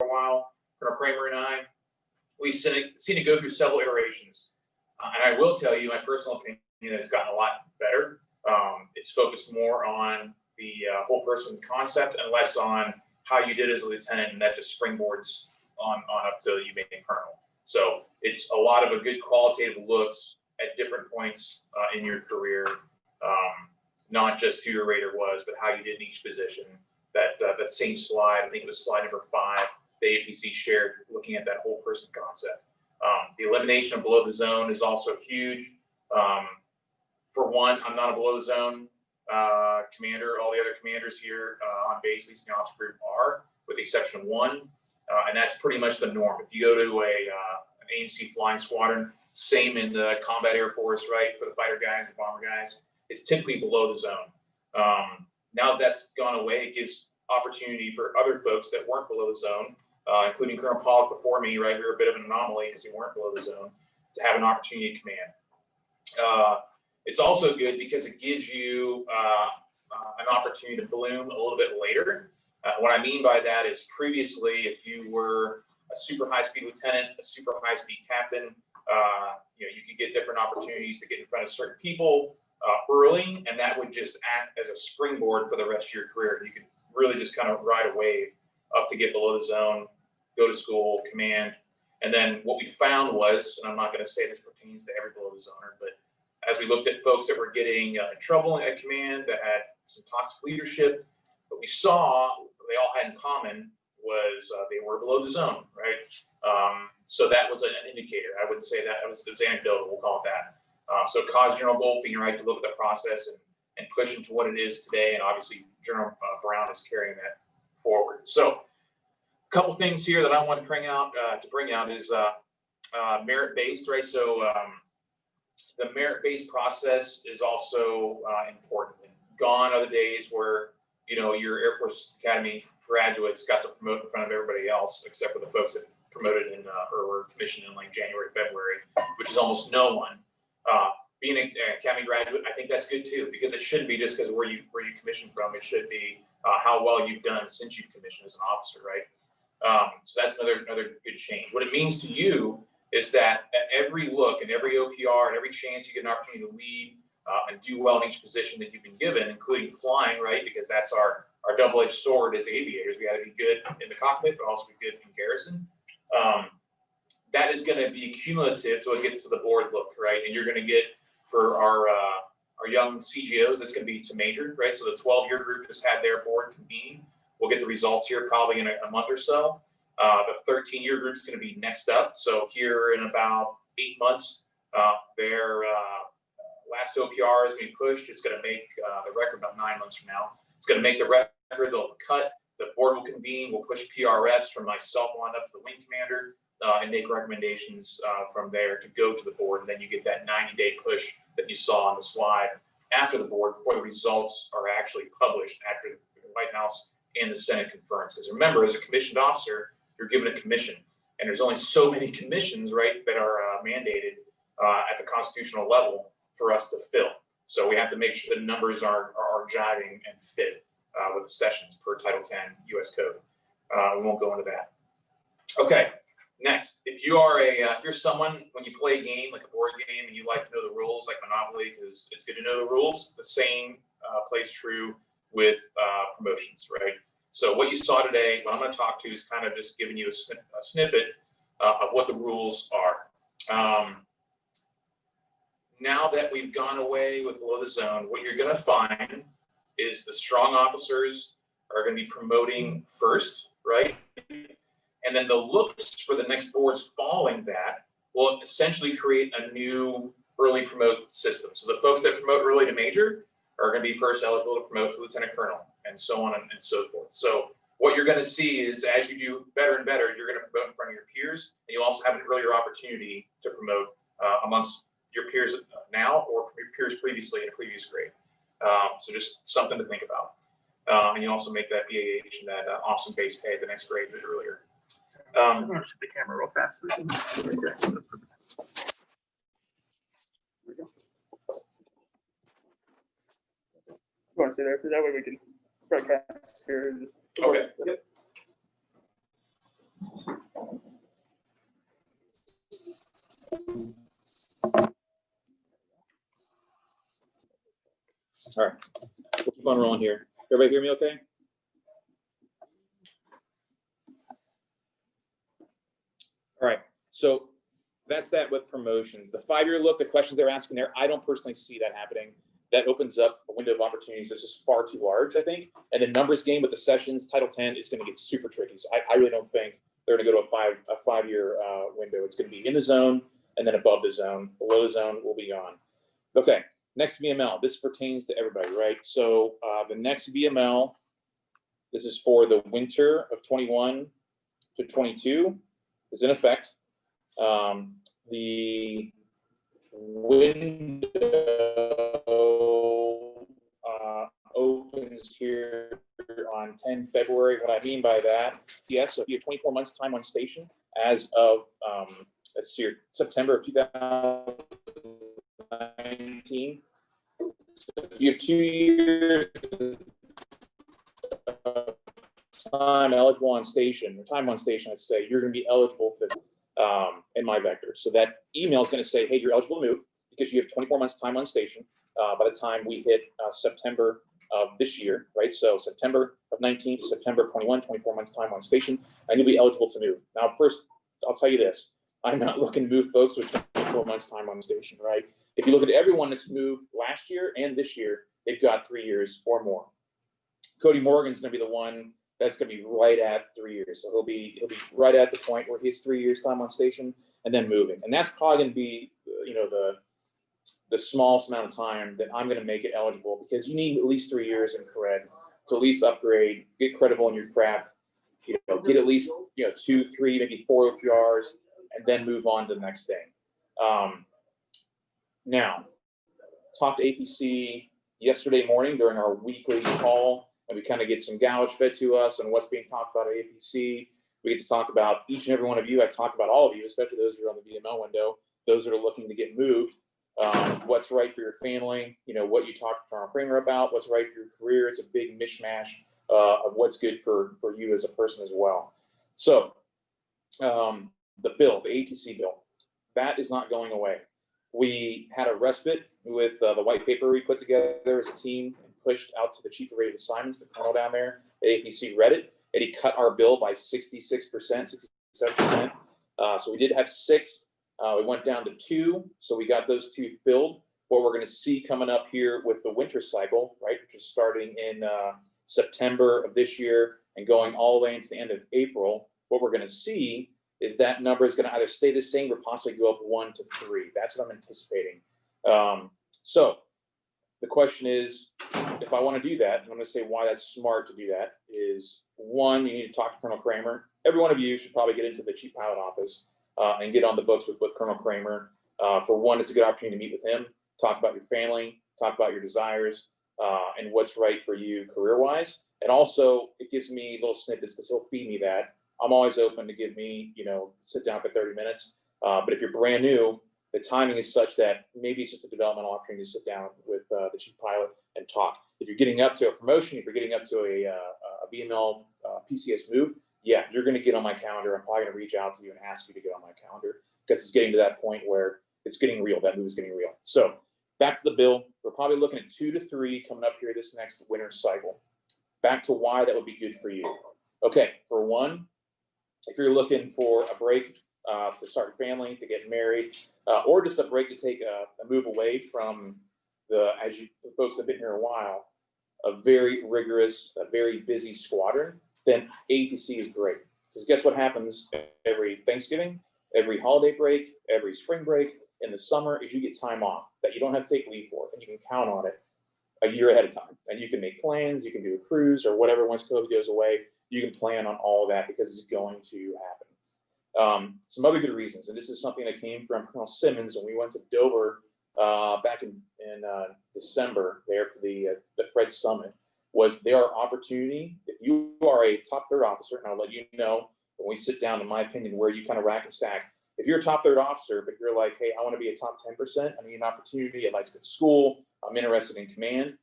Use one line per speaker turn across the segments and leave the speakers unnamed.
a while, Colonel Kramer and I, we've seen it go through several iterations. And I will tell you, my personal opinion, it's gotten a lot better. It's focused more on the whole person concept and less on how you did as a lieutenant, and that just springboards on up to you being colonel. So it's a lot of a good qualitative looks at different points in your career, not just who your rater was, but how you did in each position. That same slide, I think it was slide number 5, the APC shared, looking at that whole person concept. The elimination of below the zone is also huge. For one, I'm not a below the zone commander. All the other commanders here on base, at least in the officer group, are, with the exception of one, and that's pretty much the norm. If you go to an AMC flying squadron, same in the combat Air Force, right, for the fighter guys and bomber guys, it's typically below the zone. Now that that's gone away, it gives opportunity for other folks that weren't below the zone, including Colonel Pollock before me, right? We were a bit of an anomaly because we weren't below the zone, to have an opportunity to command. It's also good because it gives you an opportunity to bloom a little bit later. What I mean by that is previously, if you were a super high-speed lieutenant, a super high-speed captain, you could get different opportunities to get in front of certain people early, and that would just act as a springboard for the rest of your career. You could really just kind of ride a wave up to get below the zone, go to school, command. And then what we found was, and I'm not going to say this pertains to every below the zoner, but as we looked at folks that were getting in trouble at command, that had some toxic leadership, what we saw they all had in common was they were below the zone, right? So that was an indicator. I wouldn't say that. It was anecdotal, we'll call it that. So it caused General Goldfein, right, to look at the process and push into what it is today. And obviously, General Brown is carrying that forward. So a couple things here that I want to bring out is merit-based, right? So the merit-based process is also important. And gone are the days where, your Air Force Academy graduates got to promote in front of everybody else, except for the folks that promoted or were commissioned in like January, February, which is almost no one. Being an Academy graduate, I think that's good too, because it shouldn't be just because where you commissioned from. It should be how well you've done since you've commissioned as an officer, right? So that's another good change. What it means to you is that at every look and every OPR and every chance you get an opportunity to lead and do well in each position that you've been given, including flying, right? Because that's our double-edged sword as aviators. We got to be good in the cockpit, but also be good in garrison. That is going to be cumulative till it gets to the board look, right? And you're going to get, for our young CGOs, that's going to be to major, right? So the 12-year group just had their board convene. We'll get the results here probably in a month or so. The 13-year group is going to be next up. So here in about 8 months, their last OPR is being pushed. It's going to make the record about 9 months from now. It's going to make the record. They'll cut. The board will convene. We'll push PRFs from myself on up to the wing commander and make recommendations from there to go to the board. And then you get that 90-day push that you saw on the slide after the board before the results are actually published after the White House and the Senate confirms. Because remember, as a commissioned officer, you're given a commission. And there's only so many commissions, right, that are mandated at the constitutional level for us to fill. So we have to make sure the numbers are jiving and fit with the sessions per Title 10 U.S. Code. We won't go into that. Okay, next. If you are if you're someone, when you play a game, like a board game, and you like to know the rules, like Monopoly, because it's good to know the rules, the same plays true with promotions, right? So what you saw today, what I'm going to talk to is kind of just giving you a snippet of what the rules are. Now that we've gone away with below the zone, what you're going to find is the strong officers are going to be promoting first, right? And then the looks for the next boards following that will essentially create a new early promote system. So the folks that promote early to major are going to be first eligible to promote to lieutenant colonel, and so on and so forth. So what you're going to see is as you do better and better, you're going to promote in front of your peers, and you'll also have an earlier opportunity to promote amongst your peers now or your peers previously in a previous grade. So just something to think about. And you also make that BAH and that awesome base pay at the next grade a bit earlier.
I'm going to shoot the camera real fast. So we can... There we go. You want to stay there? Because that way we can broadcast here.
Okay. Yep. All right, we'll keep on rolling here. Everybody hear me okay? All right, so that's that with promotions. The 5-year look, the questions they're asking there, I don't personally see that happening. That opens up a window of opportunities that's just far too large, I think. And the numbers game with the sessions, Title 10 is going to get super tricky. So I really don't think they're going to go to a five-year window. It's going to be in the zone and then above the zone. Below the zone will be gone. Okay, next VML. This pertains to everybody, right? So the next VML, this is for the winter of 21 to 22, is in effect. The window opens here on 10 February. What I mean by that, yes, so if you have 24 months time on station as of let's see here, September of 2019. So if you have 2 years time eligible on station, or time on station, let's say, you're going to be eligible for in my vector. So that email is going to say, hey, you're eligible to move because you have 24 months time on station by the time we hit September of this year, right? So September of 19 to September of 21, 24 months time on station, and you'll be eligible to move. Now, first, I'll tell you this. I'm not looking to move folks with 24 months time on station, right? If you look at everyone that's moved last year and this year, they've got 3 years or more. Cody Morgan's going to be the one that's going to be right at 3 years. So he'll be right at the point where he's 3 years time on station and then moving. And that's probably going to be, the smallest amount of time that I'm going to make it eligible, because you need at least 3 years in Fred to at least upgrade, get credible in your craft, get at least 2, 3, maybe 4 OPRs, and then move on to the next thing. Now, talked to APC yesterday morning during our weekly call, and we kind of get some gouge fed to us on what's being talked about at APC. We get to talk about each and every one of you. I talk about all of you, especially those who are on the VML window, those that are looking to get moved. What's right for your family, what you talked to Colonel Kramer about, what's right for your career. It's a big mishmash of what's good for you as a person as well. So the bill, the ATC bill, that is not going away. We had a respite with the white paper we put together as a team and pushed out to the chief of rated assignments, the colonel down there. The APC read it, and he cut our bill by 66%, 67%. So we did have 6. We went down to 2, so we got those 2 filled. What we're going to see coming up here with the winter cycle, right, which is starting in September of this year and going all the way into the end of April, what we're going to see is that number is going to either stay the same or possibly go up 1 to 3. That's what I'm anticipating. So the question is, if I want to do that, and I'm going to say why that's smart to do that, is 1, you need to talk to Colonel Kramer. Every one of you should probably get into the chief pilot office and get on the books with Colonel Kramer. For 1, it's a good opportunity to meet with him, talk about your family, talk about your desires, and what's right for you career-wise. And also, it gives me little snippets because he'll feed me that. I'm always open to give me, sit down for 30 minutes. But if you're brand new, the timing is such that maybe it's just a developmental opportunity to sit down with the chief pilot and talk. If you're getting up to a promotion, if you're getting up to a VML PCS move, yeah, you're going to get on my calendar. I'm probably going to reach out to you and ask you to get on my calendar, because it's getting to that point where it's getting real. That move is getting real. So back to the bill. We're probably looking at 2 to 3 coming up here this next winter cycle. Back to why that would be good for you. Okay, for 1, if you're looking for a break to start a family, to get married, or just a break to take a move away from the folks that have been here a while, a very rigorous, a very busy squadron, then ATC is great. Because guess what happens every Thanksgiving, every holiday break, every spring break, in the summer, is you get time off that you don't have to take leave for, and you can count on it a year ahead of time. And you can make plans, you can do a cruise or whatever. Once COVID goes away, you can plan on all of that because it's going to happen. Some other good reasons, and this is something that came from Colonel Simmons when we went to Dover back in December there for the Fred Summit, was there are opportunity. If you are a top 3rd officer, and I'll let you know when we sit down, in my opinion, where you kind of rack and stack. If you're a top 3rd officer, but you're like, hey, I want to be a top 10%, I need an opportunity, I'd like to go to school, I'm interested in command,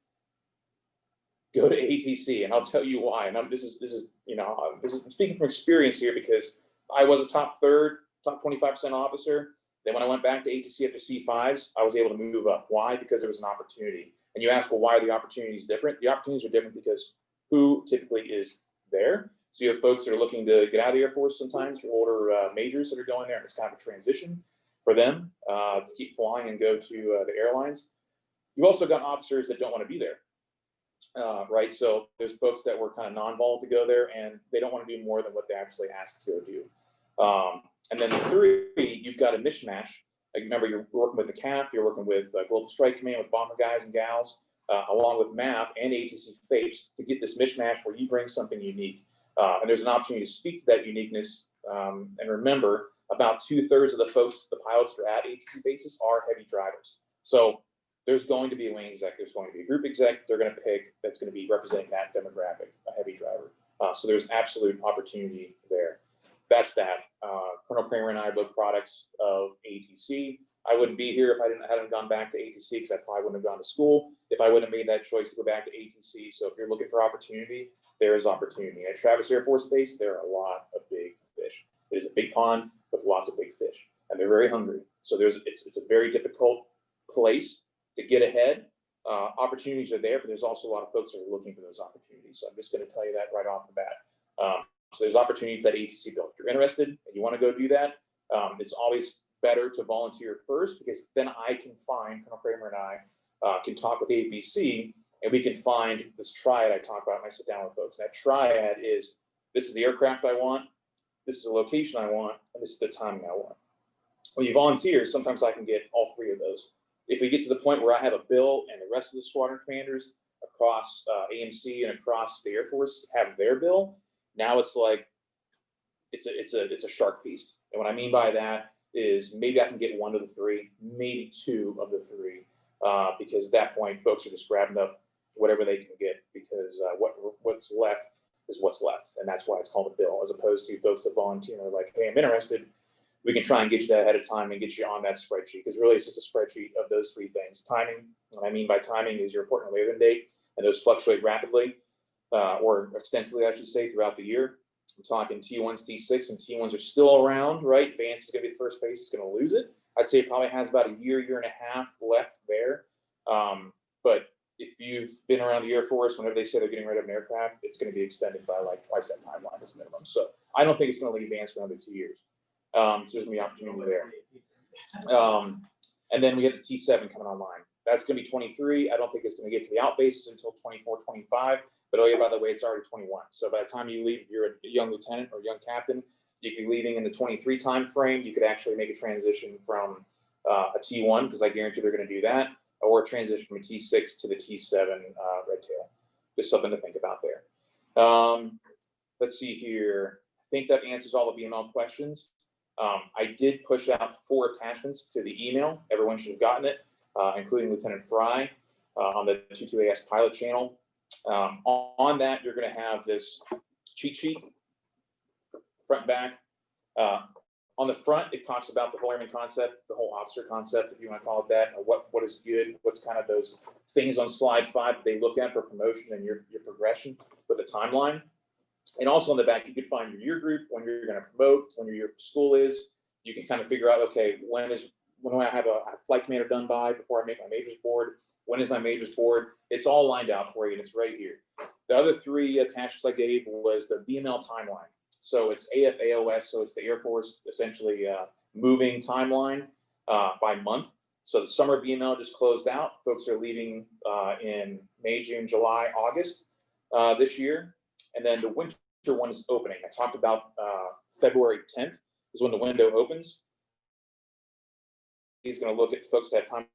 go to ATC, and I'll tell you why. And this is I'm speaking from experience here, because I was a top 3rd, top 25% officer. Then when I went back to ATC after C5s, I was able to move up. Why? Because there was an opportunity. And you ask, well, why are the opportunities different? The opportunities are different because who typically is there. So you have folks that are looking to get out of the Air Force sometimes, your older majors that are going there, and it's kind of a transition for them to keep flying and go to the airlines. You've also got officers that don't want to be there, right? So there's folks that were kind of non-volatile to go there, and they don't want to do more than what they actually asked to go do. And then the three, you've got a mismatch. Like, remember, you're working with the CAF, you're working with Global Strike Command, with bomber guys and gals, along with MAP and ATC FAPES to get this mismatch where you bring something unique. And there's an opportunity to speak to that uniqueness. And remember, about 2/3 of the folks, the pilots that are at ATC bases are heavy drivers. So there's going to be a wing exec, there's going to be a group exec they're going to pick that's going to be representing that demographic, a heavy driver. So there's absolute opportunity there. That's that. Colonel Kramer and I are both products of ATC. I wouldn't be here if I hadn't gone back to ATC, because I probably wouldn't have gone to school if I wouldn't have made that choice to go back to ATC. So if you're looking for opportunity, there is opportunity. At Travis Air Force Base, there are a lot of big fish. It is a big pond with lots of big fish, and they're very hungry. So it's a very difficult place to get ahead. Opportunities are there, but there's also a lot of folks that are looking for those opportunities. So I'm just going to tell you that right off the bat. So there's opportunity that ATC built. If you're interested and you want to go do that, it's always better to volunteer first, because then I can find, Colonel Kramer and I can talk with the ABC, and we can find this triad I talk about when I sit down with folks. That triad is, this is the aircraft I want, this is the location I want, and this is the timing I want. When you volunteer, sometimes I can get all three of those. If we get to the point where I have a bill and the rest of the squadron commanders across AMC and across the Air Force have their bill, now it's like, it's a shark feast. And what I mean by that is maybe I can get one of the three, maybe two of the three, because at that point, folks are just grabbing up whatever they can get, because what's left is what's left. And that's why it's called a bill, as opposed to folks that volunteer and are like, hey, I'm interested. We can try and get you that ahead of time and get you on that spreadsheet, because really it's just a spreadsheet of those three things. Timing, what I mean by timing is your important labor date, and those fluctuate rapidly, or extensively, I should say, throughout the year. I'm talking T1s, T6, and T1s are still around, right? Vance is going to be the first base, it's going to lose it. I'd say it probably has about a year, year and a half left there. But if you've been around the Air Force, whenever they say they're getting rid of an aircraft, it's going to be extended by like twice that timeline as minimum. So I don't think it's going to leave Vance for another 2 years. So there's going to be opportunity there. And then we have the T7 coming online. That's going to be 23. I don't think it's going to get to the out bases until 24, 25. But oh yeah, by the way, it's already 21. So by the time you leave, if you're a young lieutenant or young captain, you could be leaving in the 23 time frame. You could actually make a transition from a T1, because I guarantee they're going to do that, or a transition from a T6 to the T7 red tail. Just something to think about there. Let's see here. I think that answers all the VML questions. I did push out 4 attachments to the email. Everyone should have gotten it, including Lieutenant Fry on the 22AS pilot channel. On that, you're going to have this cheat sheet, front and back. On the front, it talks about the whole airman concept, the whole officer concept, if you want to call it that, or what is good, what's kind of those things on slide 5 that they look at for promotion and your progression with a timeline. And also on the back, you can find your year group, when you're going to promote, when your year school is. You can kind of figure out, okay, when do I have a flight commander done by before I make my majors board? When is my majors board? It's all lined out for you, and it's right here. The other 3 attachments I gave was the VML timeline. So it's AFAOS, so it's the Air Force essentially moving timeline by month. So the summer VML just closed out. Folks are leaving in May, June, July, August this year. And then the winter one is opening. I talked about February 10th is when the window opens. He's going to look at folks that have time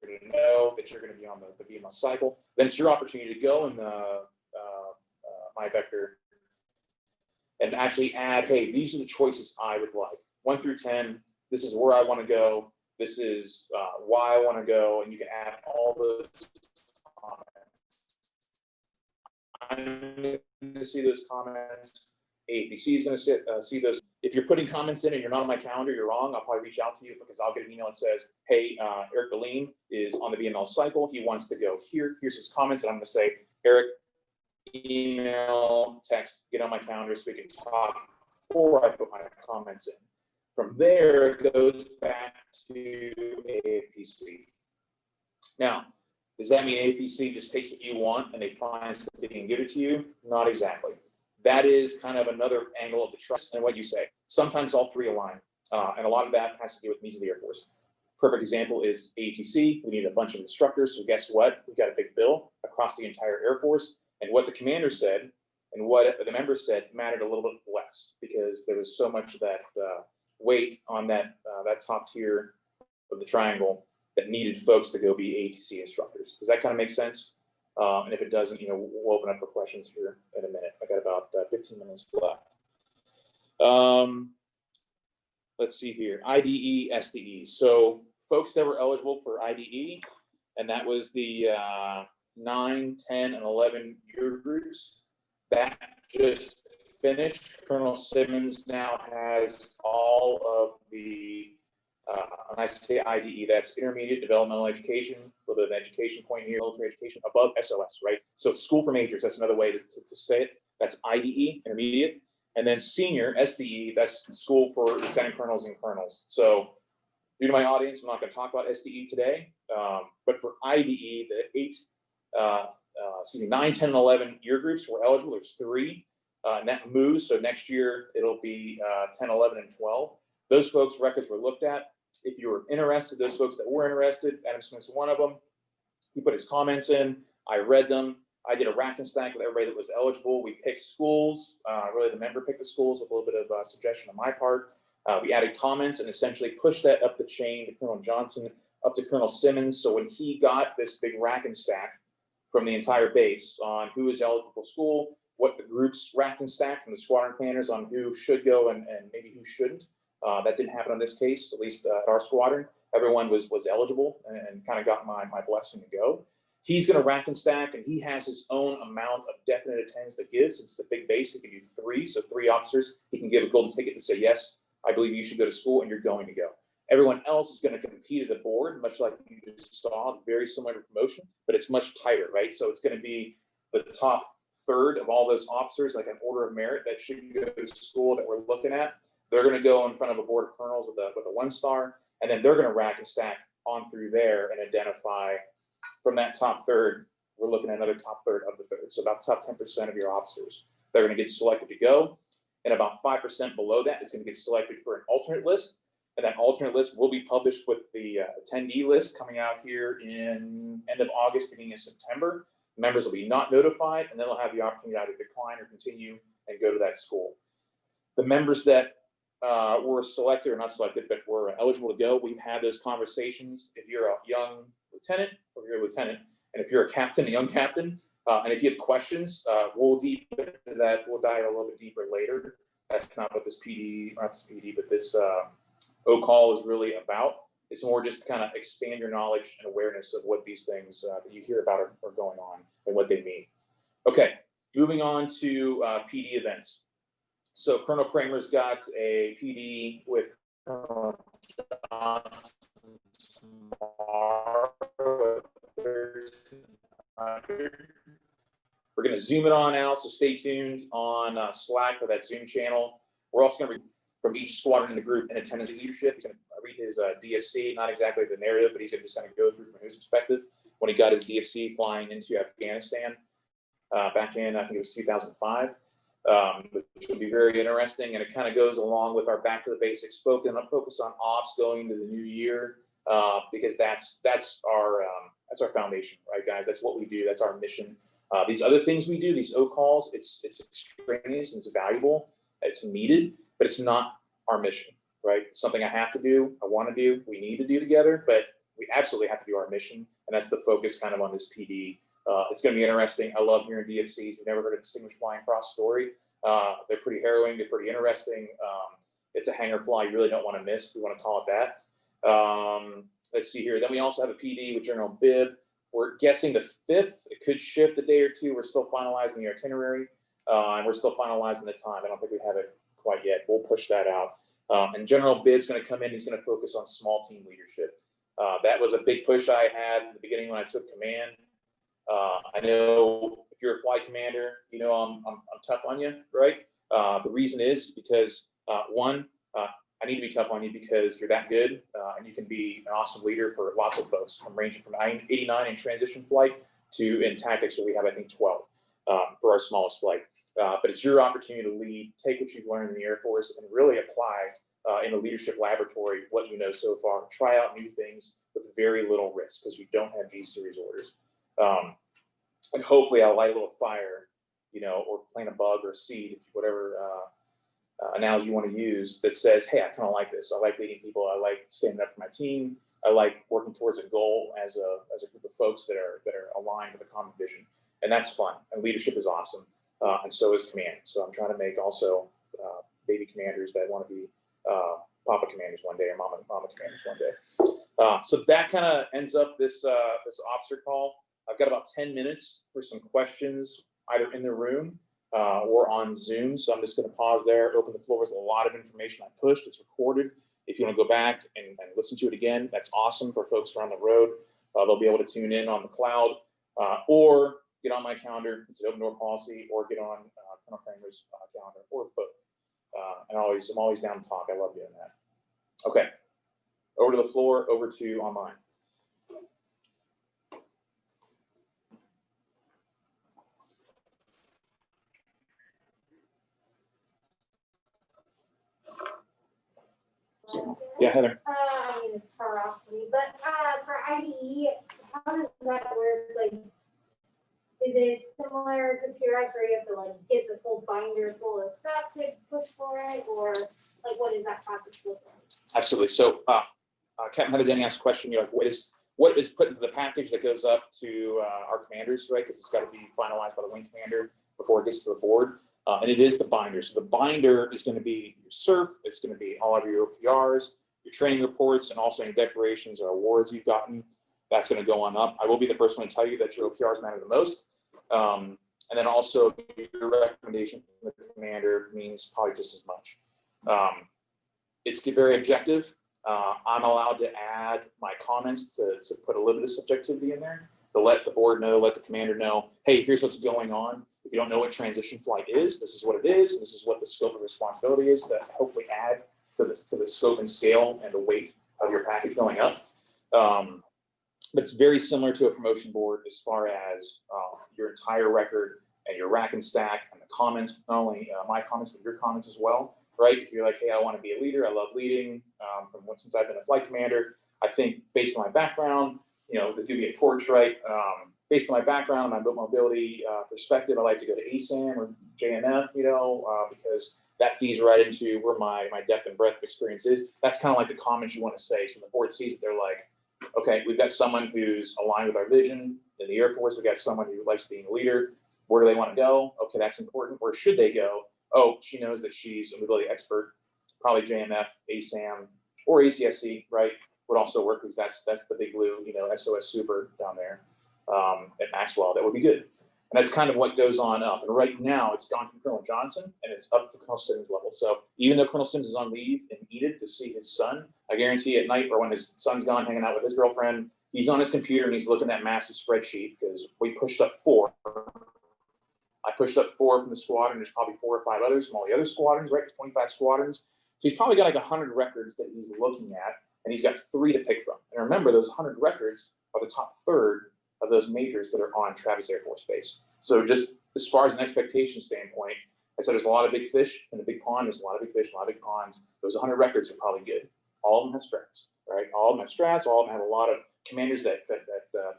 to know that you're going to be on the VML cycle. Then it's your opportunity to go and my vector and actually add, hey, these are the choices I would like. 1 through 10, this is where I want to go. This is why I want to go. And you can add all those comments. I'm going to see those comments. ABC is going to see those. If you're putting comments in and you're not on my calendar, you're wrong. I'll probably reach out to you, because I'll get an email that says, hey, Eric Beline is on the VML cycle. He wants to go here. Here's his comments. And I'm going to say, Eric, email, text, get on my calendar so we can talk before I put my comments in. From there, it goes back to APC. Now, does that mean APC just takes what you want and they find something and give it to you? Not exactly. That is kind of another angle of the trust and what you say. Sometimes all three align, and a lot of that has to do with needs of the Air Force. Perfect example is ATC. We need a bunch of instructors, so guess what? We've got a big bill across the entire Air Force, and what the commander said and what the members said mattered a little bit less because there was so much of that weight on that top tier of the triangle that needed folks to go be ATC instructors. Does that kind of make sense? And if it doesn't, we'll open up for questions here in a minute. I got about 15 minutes left. Let's see here, IDE, SDE. So folks that were eligible for IDE, and that was the 9, 10, and 11 year groups, that just finished. Colonel Simmons now has all of the, when I say IDE, that's intermediate developmental education, a little bit of an education point here, military education above SOS, right? So school for majors, that's another way to say it. That's IDE, intermediate. And then senior, SDE, that's school for lieutenant colonels and colonels. So due to my audience, I'm not going to talk about SDE today, but for IDE, the 9, 10, and 11 year groups were eligible. There's 3, and that moves. So next year, it'll be 10, 11, and 12. Those folks' records were looked at. If you were interested, those folks that were interested, Adam Smith's one of them. He put his comments in. I read them. I did a rack and stack with everybody that was eligible. We picked schools. Really, the member picked the schools with a little bit of suggestion on my part. We added comments and essentially pushed that up the chain to Colonel Johnson, up to Colonel Simmons. So when he got this big rack and stack from the entire base on who is eligible for school, what the groups rack and stack from the squadron commanders on who should go and maybe who shouldn't. That didn't happen in this case, at least at our squadron. Everyone was eligible and kind of got my blessing to go. He's going to rack and stack, and he has his own amount of definite attendance to give. Since it's a big base, he can do 3, so 3 officers. He can give a golden ticket to say, yes, I believe you should go to school, and you're going to go. Everyone else is going to compete at the board, much like you just saw, very similar to promotion, but it's much tighter, right? So it's going to be the top third of all those officers, like an order of merit that should go to school that we're looking at. They're going to go in front of a board of colonels with a 1-star, and then they're going to rack and stack on through there and identify from that top third. We're looking at another top third of the third. So about the top 10% of your officers, they're going to get selected to go. And about 5% below that is going to get selected for an alternate list. And that alternate list will be published with the attendee list coming out here in end of August, beginning of September. Members will be not notified, and then they'll have the opportunity to either decline or continue and go to that school. The members that were selected or not selected, but were eligible to go, we've had those conversations. If you're a young lieutenant, or you're a lieutenant, and if you're a captain, a young captain, and if you have questions, we'll deep into that. We'll dive a little bit deeper later. That's not what this PD, not this PD, but this O-Call is really about. It's more just to kind of expand your knowledge and awareness of what these things that you hear about are going on and what they mean. Okay, moving on to PD events. So Colonel Kramer's got a PD with Colonel Johnson tomorrow. We're going to zoom it on out, so stay tuned on Slack for that Zoom channel. We're also going to read from each squadron in the group in attendance leadership. He's going to read his DFC, not exactly the narrative, but he's just going to go through from his perspective when he got his DFC flying into Afghanistan back in, I think it was 2005. Which will be very interesting, and it kind of goes along with our back to the basics focus on ops going into the new year, because that's our foundation, right, guys? That's what we do. That's our mission. These other things we do, these O-Calls, it's extraneous and it's valuable. It's needed, but it's not our mission, right? It's something I have to do, I want to do, we need to do together, but we absolutely have to do our mission, and that's the focus kind of on this PD. It's going to be interesting. I love hearing DFCs. We've never heard a distinguished flying cross story. They're pretty harrowing. They're pretty interesting. It's a hanger fly you really don't want to miss, if we want to call it that. Let's see here. Then we also have a PD with General Bibb. We're guessing the 5th. It could shift a day or two. We're still finalizing the itinerary, and we're still finalizing the time. I don't think we have it quite yet. We'll push that out. And General Bibb's going to come in. He's going to focus on small team leadership. That was a big push I had in the beginning when I took command. I know if you're a flight commander, I'm tough on you, right? The reason is because one, I need to be tough on you because you're that good, and you can be an awesome leader for lots of folks, from ranging from 89 in transition flight to in tactics, where we have, I think, 12 for our smallest flight. But it's your opportunity to lead, take what you've learned in the Air Force, and really apply in a leadership laboratory what you know so far. Try out new things with very little risk because you don't have G-series orders. And hopefully I'll light a little fire, you know, or plant a bug or a seed, whatever analogy you want to use, that says, hey, I kind of like this. I like leading people. I like standing up for my team. I like working towards a goal as a group of folks that are aligned with a common vision. And that's fun. And leadership is awesome. And so is command. So I'm trying to make also baby commanders that want to be Papa commanders one day, or Mama commanders one day. So that kind of ends up this officer call. I've got about 10 minutes for some questions, either in the room or on Zoom. So I'm just going to pause there, open the floor. There's a lot of information I pushed. It's recorded. If you want to go back and listen to it again, that's awesome for folks around the road. They'll be able to tune in on the cloud, or get on my calendar. It's an open door policy, or get on Colonel Kramer's calendar, or both. And I'm always down to talk. I love doing that. Okay, over to the floor, over to online. Yeah, Heather.
I mean, it's far off for me, but for IDE, how does that work? Like, is it similar to PRX where you have to like get this whole binder full of stuff to push for it, or like what does that process look like?
Absolutely. So, Captain Heather Denny asked a question. You're like, what is put into the package that goes up to our commanders, right? Because it's got to be finalized by the wing commander before it gets to the board. And it is the binder. So the binder is going to be your CERF. It's going to be all of your OPRs, your training reports, and also your declarations or awards you've gotten. That's going to go on up. I will be the first one to tell you that your OPRs matter the most. And then also your recommendation from the commander means probably just as much. It's very objective. I'm allowed to add my comments to put a little bit of subjectivity in there, to let the board know, let the commander know, hey, here's what's going on. If you don't know what transition flight is, this is what it is. This is what the scope of responsibility is, to hopefully add to the scope and scale and the weight of your package going up. But it's very similar to a promotion board as far as your entire record and your rack and stack and the comments, not only my comments, but your comments as well, right? If you're like, hey, I want to be a leader, I love leading, since I've been a flight commander, I think based on my background, you know, the duty of torch, right? Based on my background, my mobility perspective, I like to go to ASAM or JNF, you know, because that feeds right into where my depth and breadth of experience is. That's kind of like the comments you want to say. So when the board sees it, they're like, okay, we've got someone who's aligned with our vision. In the Air Force, we've got someone who likes being a leader. Where do they want to go? Okay, that's important. Where should they go? Oh, she knows that she's a mobility expert. Probably JMF, ASAM, or ACSC, right? Would also work, because that's the big blue, you know, SOS Super down there at Maxwell. That would be good. And that's kind of what goes on up. And right now, it's gone from Colonel Johnson, and it's up to Colonel Sims level. So even though Colonel Sims is on leave and needed to see his son, I guarantee at night, or when his son's gone hanging out with his girlfriend, he's on his computer and he's looking at that massive spreadsheet, because we pushed up 4. I pushed up 4 from the squadron. There's probably 4 or 5 others from all the other squadrons, right? 25 squadrons. So he's probably got like 100 records that he's looking at, and he's got 3 to pick from. And remember, those 100 records are the top third of those majors that are on Travis Air Force Base. So just as far as an expectation standpoint, I said there's a lot of big fish in the big pond. There's a lot of big fish, a lot of big ponds. Those 100 records are probably good. All of them have strats, right? All of them have strats. All of them have a lot of commanders that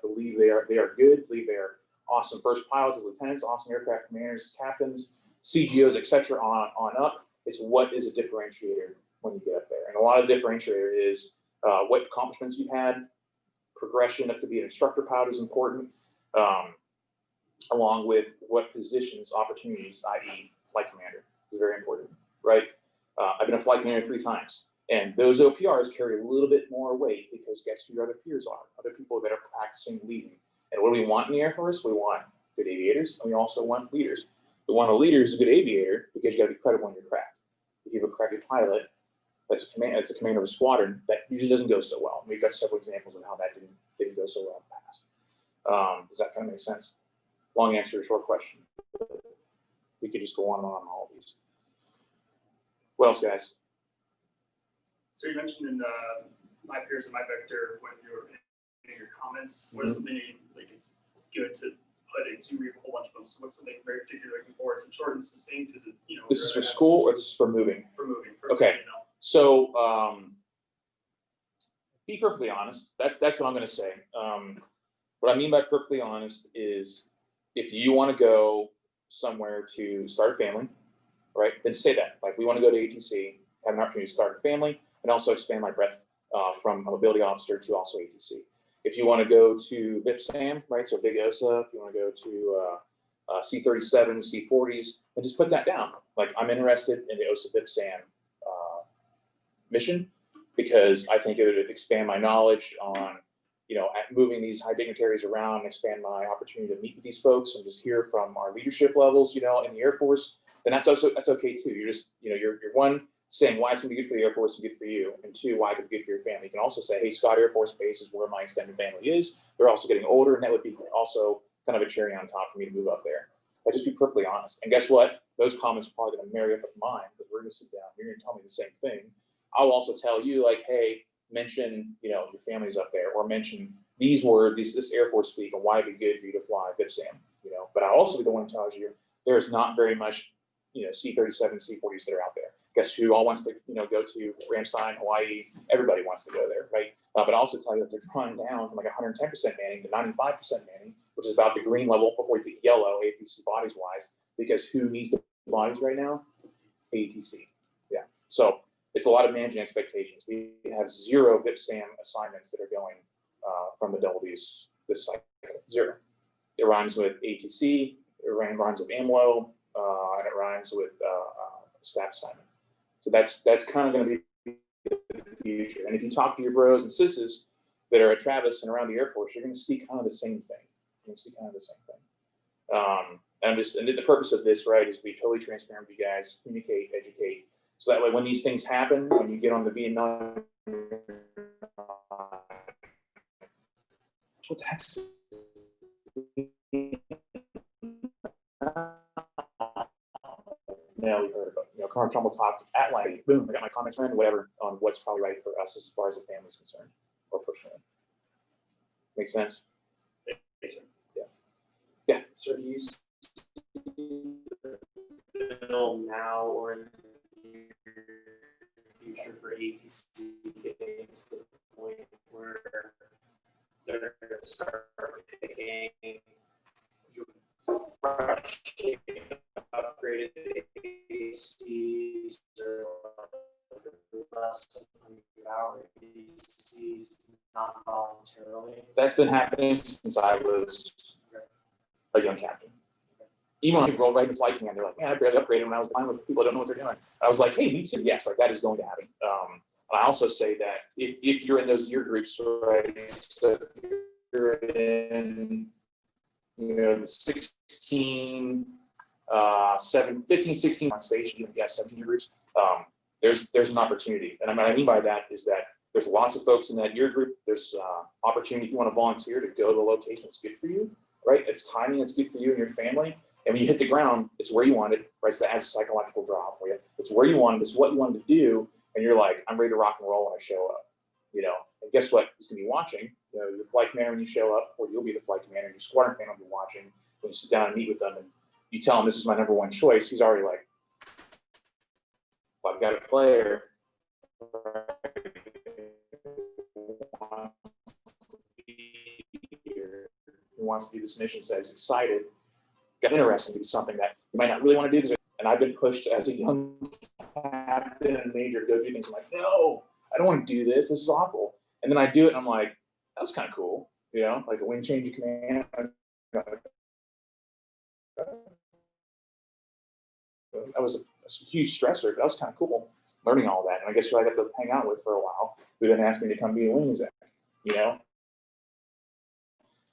believe they are good, believe they are awesome first pilots as lieutenants, awesome aircraft commanders, captains, CGOs, etc. on up. It's what is a differentiator when you get up there. And a lot of the differentiator is what accomplishments you've had. Progression up to be an instructor pilot is important, along with what positions, opportunities, i.e. flight commander, is very important, right? I've been a flight commander 3 times, and those OPRs carry a little bit more weight, because guess who your other peers are? Other people that are practicing leading. And what do we want in the Air Force? We want good aviators, and we also want leaders. We want a leader who's a good aviator, because you got to be credible in your craft. If you have a crappy pilot that's a commander of a squadron, that usually doesn't go so well. We've got several examples of how that didn't go so well in the past. Does that kind of make sense? Long answer to a short question. We could just go on and on all of these. What else, guys?
So you mentioned in My Peers and My Vector, when you were in your comments, what is something like it's good to put into? You read a whole bunch of them. So what's something very particular looking for? It's short and succinct. Is it,
This is for school or this is for moving?
For moving.
Okay. So, be perfectly honest. That's what I'm going to say. What I mean by perfectly honest is, if you want to go somewhere to start a family, right? Then say that. Like, we want to go to ATC, have an opportunity to start a family, and also expand my breadth from a mobility officer to also ATC. If you want to go to VIPSAM, right? So Big OSA. If you want to go to C37, C40s, then just put that down. Like, I'm interested in the OSA VIPSAM mission, because I think it would expand my knowledge on, moving these high dignitaries around, expand my opportunity to meet with these folks and just hear from our leadership levels, in the Air Force. Then that's okay too. You're just, you're one, saying why it's going to be good for the Air Force and good for you, and two, why it could be good for your family. You can also say, hey, Scott Air Force Base is where my extended family is. They're also getting older, and that would be also kind of a cherry on top for me to move up there. But just be perfectly honest. And guess what? Those comments are probably going to marry up with mine, because we're going to sit down. You're going to tell me the same thing. I'll also tell you, like, hey, mention, your family's up there, or mention these words, this Air Force speak, and why it'd be good for you to fly VIPSAM, But I'll also be the one who tells you there's not very much, C-37, C-40s that are out there. Guess who all wants to, go to Ramstein, Hawaii? Everybody wants to go there, right? But I'll also tell you that they're drawing down from like 110% manning to 95% manning, which is about the green level before you get yellow, APC bodies wise, because who needs the bodies right now? ATC. Yeah. So it's a lot of managing expectations. We have 0 VIPSAM assignments that are going from the Ws this cycle. 0. It rhymes with ATC, it rhymes with AMLO, and it rhymes with staff assignment. So that's kind of going to be the future. And if you talk to your bros and sisses that are at Travis and around the Air Force, you're going to see kind of the same thing. You're going to see kind of the same thing. And the purpose of this, right, is to be totally transparent with you guys, communicate, educate. So that way, when these things happen, when you get on the Vietnam, what the heck? Now we heard about, Colonel Trumbull talked at length. Boom, I got my comments read, whatever, on what's probably right for us as far as the family is concerned, or personally. Make sense? Yeah. Yeah.
So do you see the bill now or in the future for ATC getting to the point where they're going to start picking fresh upgraded ACs or less than 100-hour ACs non-voluntarily?
That's been happening since I was a young captain. Even when I rolled right in flight command, they're like, man, I barely upgraded when I was flying with people that don't know what they're doing. I was like, hey, me too. Yes, like that is going to happen. I also say that if you're in those year groups, right, so if you're in, the 16, 15, 16 on station, 17 year groups, there's an opportunity. And what I mean by that is that there's lots of folks in that year group. There's opportunity if you want to volunteer to go to a location that's good for you, right? It's timing that's good for you and your family. And when you hit the ground, it's where you wanted, right? So that has a psychological draw for you. It's where you wanted, it's what you wanted to do. And you're like, I'm ready to rock and roll when I show up, And guess what? He's going to be watching, your flight commander when you show up, or you'll be the flight commander, your squadron commander will be watching. When you sit down and meet with them and you tell him this is my number one choice, he's already like, well, I've got a player who wants to do this mission, so he's excited, got interested to do something that you might not really want to do. And I've been pushed as a young captain and major to go do things. I'm like, no, I don't want to do this. This is awful. And then I do it, and I'm like, that was kind of cool, like a wing change of command. That was a huge stressor, but that was kind of cool, learning all that. And I guess who I got to hang out with for a while, who then asked me to come be a wing exec,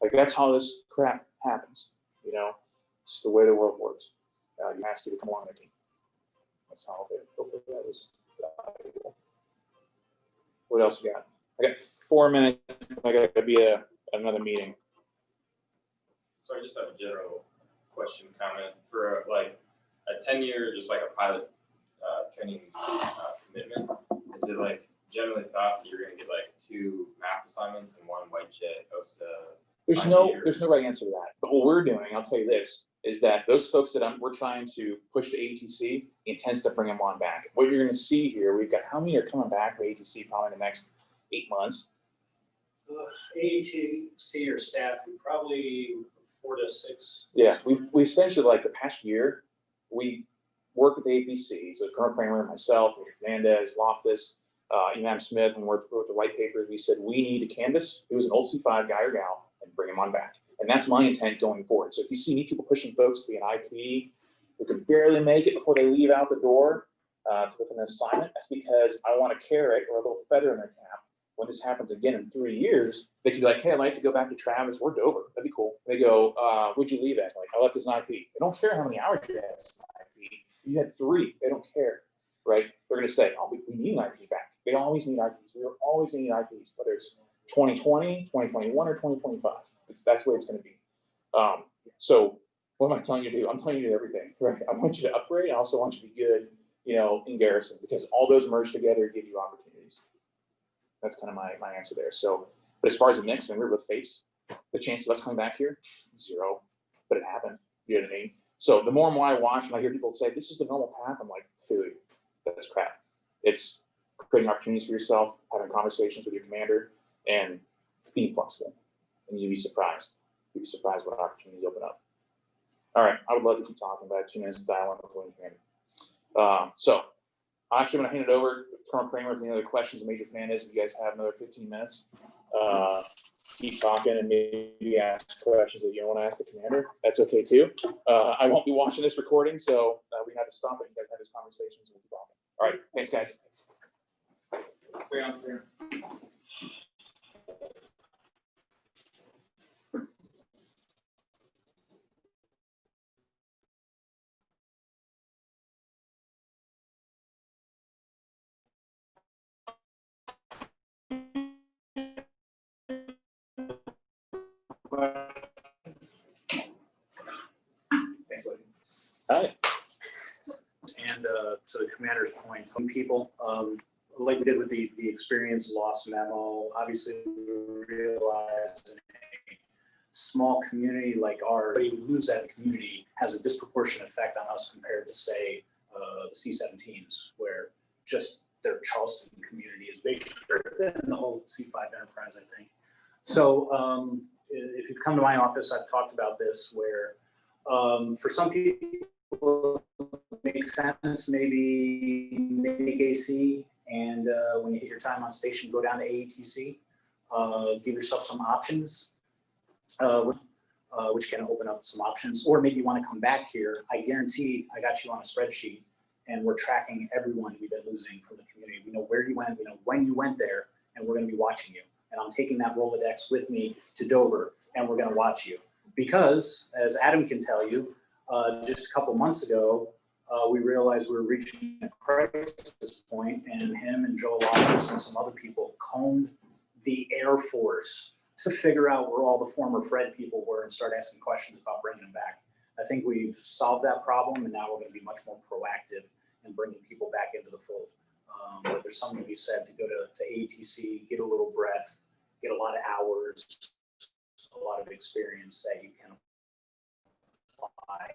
Like, that's how this crap happens, It's just the way the world works. You ask you to come along with me. That's how it. Hopefully that was valuable. What else we got? I got 4 minutes. I got to be another meeting.
So I just have a general question, comment for like a 10-year, just like a pilot training commitment. Is it like generally thought that you're gonna get like 2 map assignments and 1 white jet OSA.
There's no right answer to that. But what we're doing, I'll tell you this, is that those folks that we're trying to push to ATC, the intent is to bring them on back. What you're gonna see here, we've got how many are coming back for ATC probably in the next 8 months?
ATC or staff, we probably 4 to 6.
Yeah, we essentially, like the past year, we worked with the APC, so Colonel Kramer, myself, Major Fernandez, Loftus, Imam Smith, when we wrote the white papers, we said, we need to canvas, it was an old C5 guy or gal, and bring him on back. And that's my intent going forward. So if you see me people pushing folks to be an IP who can barely make it before they leave out the door with an assignment, that's because I want a carrot or a little feather in their cap. When this happens again in 3 years, they could be like, hey, I'd like to go back to Travis or Dover. That'd be cool. They go, where'd you leave at? Like, I left as an IP. They don't care how many hours you had as an IP. You had 3. They don't care, right? They're going to say, oh, we need an IP back. They always need IPs. We are always need IPs, whether it's 2020, 2021, or 2025. That's the way it's going to be. So what am I telling you to do? I'm telling you to do everything, right? I want you to upgrade. I also want you to be good, in garrison, because all those merge together give you opportunities. That's kind of my answer there. So, but as far as the mix, and we're with face, the chance of us coming back here, 0, but it happened. You know what I mean? So the more and more I watch, and I hear people say, this is the normal path, I'm like, food, that's crap. It's creating opportunities for yourself, having conversations with your commander, and being flexible. And you'd be surprised. You'd be surprised what opportunities open up. All right, I would love to keep talking about 2 minutes dialogue with William Commander. So I'm actually going to hand it over to Colonel Kramer if any other questions. Major Fernandez, if you guys have another 15 minutes, keep talking and maybe ask questions that you don't want to ask the commander. That's okay too. I won't be watching this recording, so we have to stop it. You guys have these conversations. We'll keep talking. All right, thanks, guys. Carry on. Thanks, lady. All right.
And to the commander's point, some people, like we did with the experience loss memo, obviously we realize in a small community like ours, you lose that community has a disproportionate effect on us compared to, say, the C-17s, where just their Charleston community is bigger than the whole C-5 enterprise, I think. So if you've come to my office, I've talked about this, where for some people, it makes sense, maybe make AC, and when you hit your time on station, go down to AETC, give yourself some options, which can open up some options, or maybe you want to come back here. I guarantee I got you on a spreadsheet, and we're tracking everyone we've been losing from the community. We know where you went, we know when you went there, and we're going to be watching you. And I'm taking that Rolodex with me to Dover, and we're going to watch you. Because, as Adam can tell you, just a couple months ago, we realized we were reaching a crisis point, and him and Joe Loftus and some other people combed the Air Force to figure out where all the former Fred people were and start asking questions about bringing them back. I think we've solved that problem, and now we're going to be much more proactive in bringing people back into the fold. But there's something to be said to go to ATC, get a little breath, get a lot of hours, a lot of experience that you can apply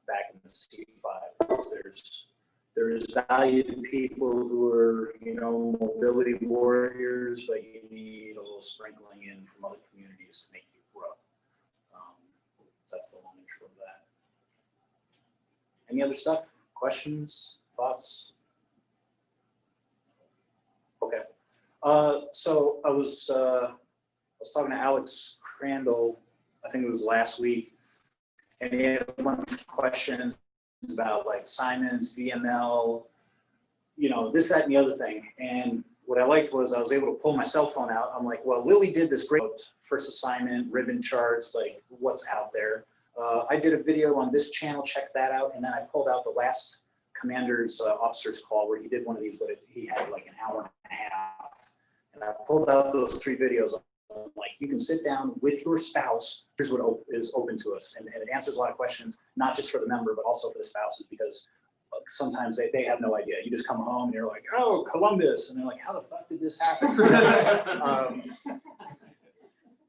back in the C5. Because there is value to people who are, mobility warriors, but you need a little sprinkling in from other communities to make you grow. That's the long and short of that. Any other stuff? Questions? Thoughts? Okay. So I was talking to Alex Crandall, I think it was last week, and he had a bunch of questions about like assignments, VML, this, that, and the other thing. And what I liked was I was able to pull my cell phone out. I'm like, well, Lily did this great first assignment, ribbon charts, like what's out there. I did a video on this channel, check that out. And then I pulled out the last commander's officer's call where he did one of these, but he had like an hour and a half. And I pulled out those 3 videos. Like, you can sit down with your spouse. Here's what is open to us. And it answers a lot of questions, not just for the member, but also for the spouses, because sometimes they have no idea. You just come home and you're like, oh, Columbus. And they're like, how the fuck did this happen?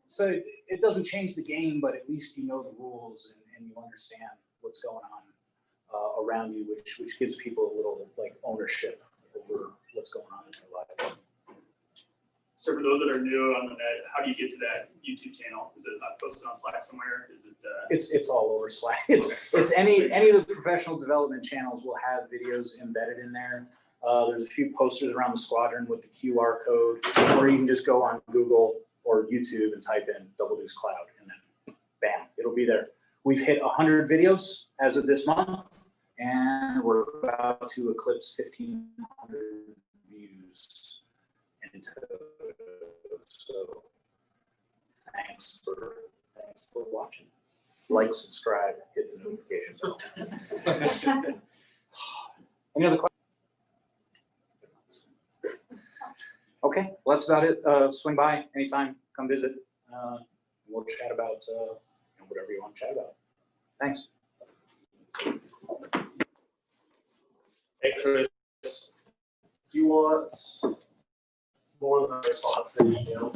So it doesn't change the game, but at least you know the rules and you understand what's going on around you, which gives people a little like ownership over what's going on in their life.
So for those that are new on the net, how do you get to that YouTube channel? Is it posted on Slack somewhere? Is it?
It's all over Slack. It's any of the professional development channels will have videos embedded in there. There's a few posters around the squadron with the QR code, or you can just go on Google or YouTube and type in Double Deuce Cloud, and then bam, it'll be there. We've hit 100 videos as of this month, and we're about to eclipse 1,500 views in total. So thanks for watching. Like, subscribe, hit the notification bell. Any other questions? Okay, well, that's about it. Swing by anytime, come visit. We'll chat about whatever you want to chat about. Thanks.
Hey, Chris, do you want more than a response to the email?